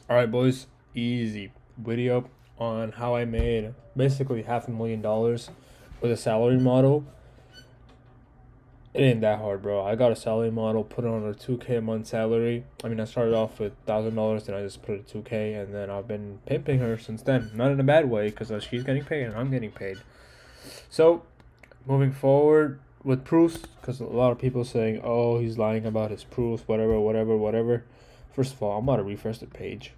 Alright, boys, easy video on how I made basically $500,000 with a salary model. It ain't that hard, bro. I got a salary model, put it on a 2K a month salary. I mean, I started off with $1,000, then I just put it 2K, and then I've been pimping her since then. Not in a bad way, because she's getting paid and I'm getting paid. So, moving forward with proofs, because a lot of people saying, oh, he's lying about his proofs, whatever, whatever, whatever. First of all, I'm about to refresh the page.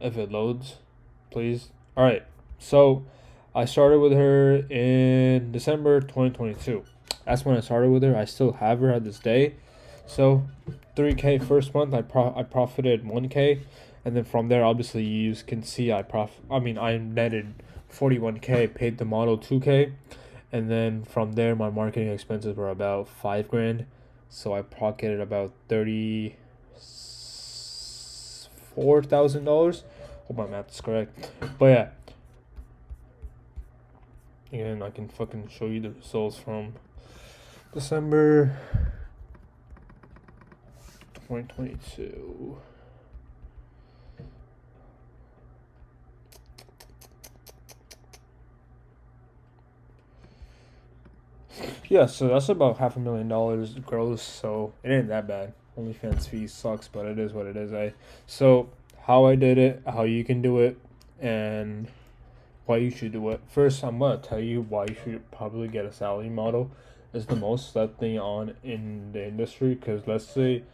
If it loads, please. All right. So I started with her in December 2022. That's when I started with her. I still have her at this day. So 3K first month, I profited 1K, and then from there, obviously, you can see I netted 41K, paid the model 2K, and then from there, my marketing expenses were about 5 grand. So I pocketed about $34,000. Hope my math is correct. But yeah, again, I can fucking show you the results from December 2022. Yeah, so that's about $500,000 gross. So it ain't that bad. Onlyfans fee sucks, but it is what it is. So how I did it, how you can do it, and why you should do it. First, I'm gonna tell you why you should probably get a salary model. Is the most slept thing on in the industry. Because let's say,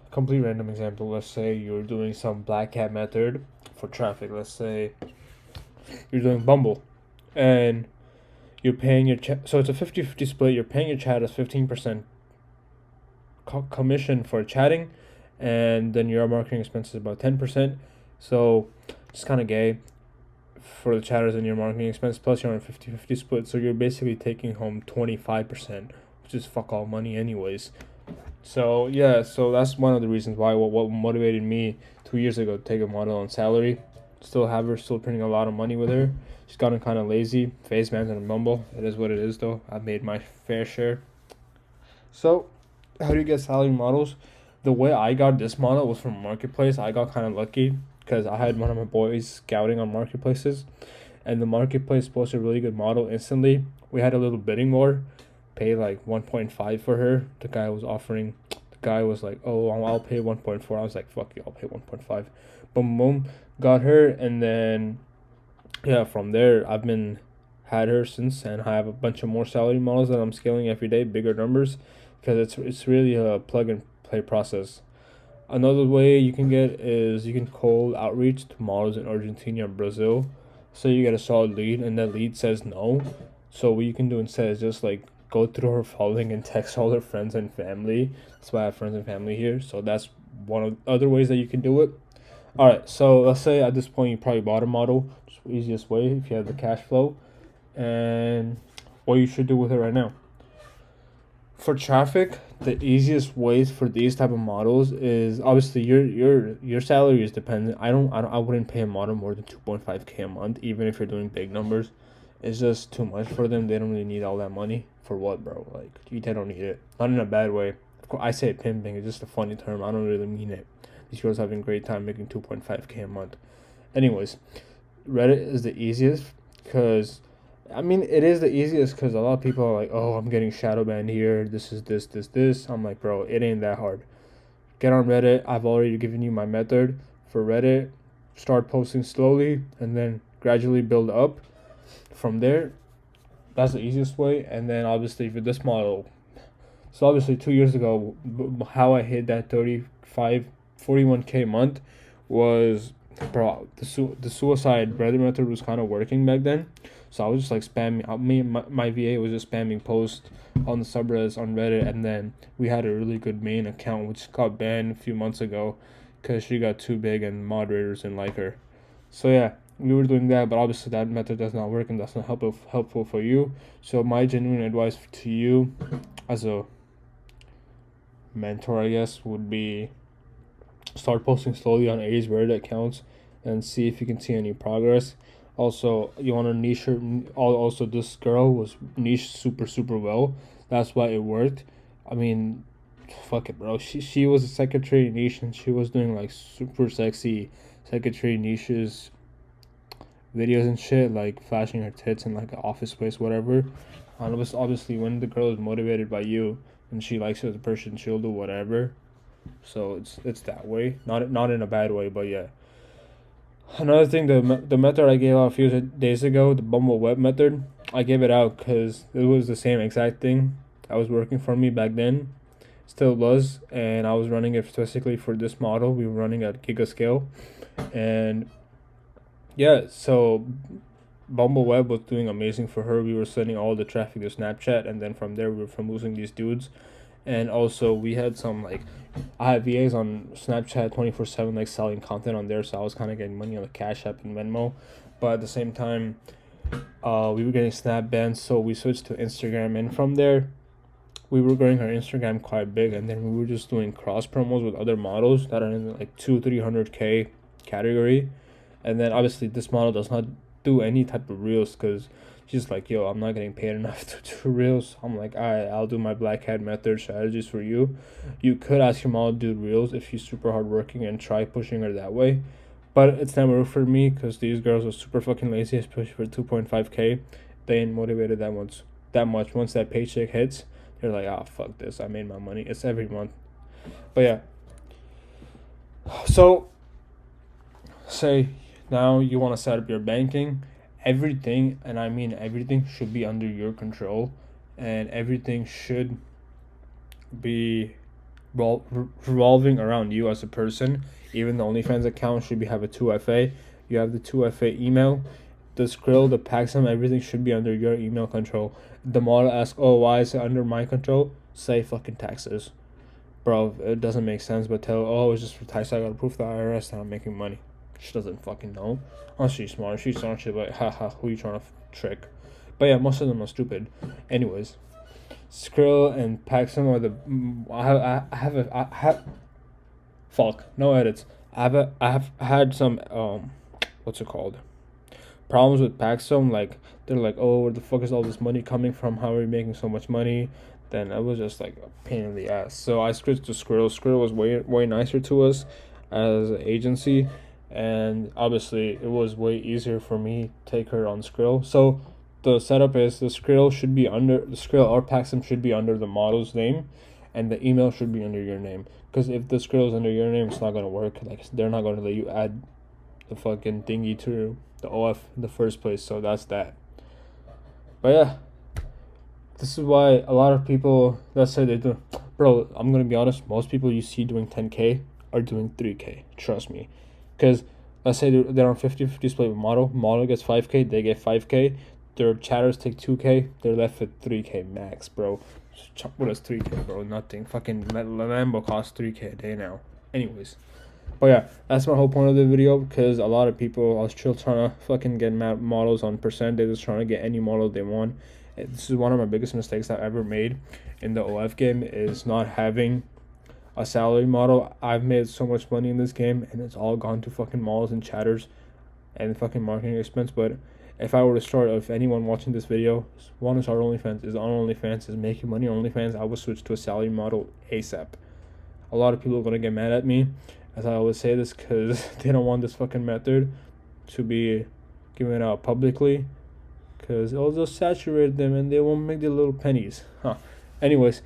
complete random example. Let's say you're doing some black cat method for traffic. Let's say you're doing Bumble, and you're paying your chat. So it's a 50-50 split. You're paying your chat as 15% commission for chatting, and then your marketing expenses about 10%. So it's kind of gay for the chatters and your marketing expense, plus you're on a 50-50 split, so you're basically taking home 25%, which is fuck all money anyways. So yeah, so that's one of the reasons why what motivated me 2 years ago to take a model on salary. Still have her, still printing a lot of money with her. She's gotten kind of lazy. Phase man's and a mumble. It is what it is though. I've made my fair share. So how do you get salary models? The way I got this model was from Marketplace. I got kind of lucky because I had one of my boys scouting on marketplaces, and the marketplace posted a really good model instantly. We had a little bidding war, paid like 1.5 for her. The guy was offering, the guy was like, "Oh, I'll pay 1.4." I was like, "Fuck you, I'll pay 1.5." Boom, boom, got her, and then yeah, from there I've been had her since, and I have a bunch of more salary models that I'm scaling every day, bigger numbers, because it's really a plug and play process. Another way you can get is you can cold outreach to models in Argentina and Brazil. So you get a solid lead and that lead says no. So what you can do instead is just like go through her following and text all her friends and family. That's why I have friends and family here. So that's one of the other ways that you can do it. Alright, so let's say at this point you probably bought a model. Just the easiest way if you have the cash flow. And what you should do with it right now. For traffic, the easiest ways for these type of models is obviously your salary is dependent. I wouldn't pay a model more than 2.5K a month, even if you're doing big numbers. It's just too much for them. They don't really need all that money for what, bro? Like they don't need it. Not in a bad way. Of course, I say pimping. It's just a funny term. I don't really mean it. These girls having a great time making 2.5K a month. Anyways, Reddit is the easiest because it is the easiest because a lot of people are like, oh, I'm getting shadow banned here. This is this. I'm like, bro, it ain't that hard. Get on Reddit. I've already given you my method for Reddit. Start posting slowly and then gradually build up. From there, that's the easiest way. And then obviously for this model, so obviously 2 years ago, how I hit that 41K month was, bro, the suicide brother method was kind of working back then. So I was just like spamming. My VA was just spamming posts on the subreddits on Reddit, and then we had a really good main account which got banned a few months ago because she got too big and moderators didn't like her. So yeah, we were doing that, but obviously that method does not work and that's not helpful for you. So my genuine advice to you, as a mentor, I guess, would be start posting slowly on A's Reddit accounts and see if you can see any progress. Also, you want to niche her. Also, this girl was niche super well. That's why it worked. I mean, fuck it, bro. She was a secretary niche, and she was doing like super sexy secretary niches videos and shit, like flashing her tits in like an office space, whatever. And it was obviously when the girl is motivated by you and she likes you as a person, she'll do whatever. So it's that way, not in a bad way, but yeah. Another thing, the method I gave out a few days ago, the Bumble Web method, I gave it out because it was the same exact thing that was working for me back then, still was, and I was running it specifically for this model. We were running at giga scale, and yeah, so Bumble Web was doing amazing for her. We were sending all the traffic to Snapchat, and then from there we were promoting these dudes, and also we had some like I have VAs on Snapchat 24/7 like selling content on there, so I was kind of getting money on the Cash App and Venmo, but at the same time, we were getting Snap bans, so we switched to Instagram, and from there, we were growing our Instagram quite big, and then we were just doing cross promos with other models that are in the, like 200-300K category, and then obviously this model does not do any type of reels because she's like, yo, I'm not getting paid enough to do reels. I'm like, alright, I'll do my black hat method strategies for you. You could ask your model to do reels if she's super hardworking and try pushing her that way. But it's never worked for me because these girls are super fucking lazy, especially for 2.5K. They ain't motivated that much. Once that paycheck hits, they're like, ah, fuck this. I made my money. It's every month. But yeah. So, say now you want to set up your banking. Everything, and I mean everything, should be under your control. And everything should be revolving around you as a person. Even the OnlyFans account should have a 2FA. You have the 2FA email. The Skrill, the Paxum, everything should be under your email control. The model asks, oh, why is it under my control? Say fucking taxes. Bro, it doesn't make sense, but tell, oh, it's just for tax. I gotta prove to the IRS that I'm making money. She doesn't fucking know. Unless she's smart. She's smart. She's like, haha, who you trying to trick? But yeah, most of them are stupid. Anyways, Skrill and Paxum are the. I have. Fuck, no edits. I have had some what's it called? Problems with Paxum. Like they're like, oh, where the fuck is all this money coming from? How are we making so much money? Then it was just like a pain in the ass. So I switched to Skrill. Skrill was way nicer to us as an agency, and obviously it was way easier for me to take her on Skrill. So the setup is the Skrill or Paxum should be under the model's name, and the email should be under your name. Because if the Skrill is under your name, it's not gonna work. Like they're not gonna let you add the fucking thingy to the OF in the first place. So that's that. But yeah, this is why a lot of people, let's say they do, bro, I'm gonna be honest, most people you see doing 10K are doing 3K, trust me. Because let's say they're on 50-50 split with model gets 5K, they get 5K, their chatters take 2K, they're left with 3K max, bro. What is 3K, bro? Nothing. Fucking Lambo costs 3K a day now. Anyways, but yeah, that's my whole point of the video, because a lot of people are still trying to fucking get models on percent. They're just trying to get any model they want. This is one of my biggest mistakes I've ever made in the OF game, is not having a salary model. I've made so much money in this game, and it's all gone to fucking malls and chatters and fucking marketing expense. But if I were to start, if anyone watching this video want to start OnlyFans, is on OnlyFans, is making money on OnlyFans, I would switch to a salary model ASAP. A lot of people are going to get mad at me as I always say this, because they don't want this fucking method to be given out publicly, because it'll just saturate them and they won't make their little pennies. Anyways,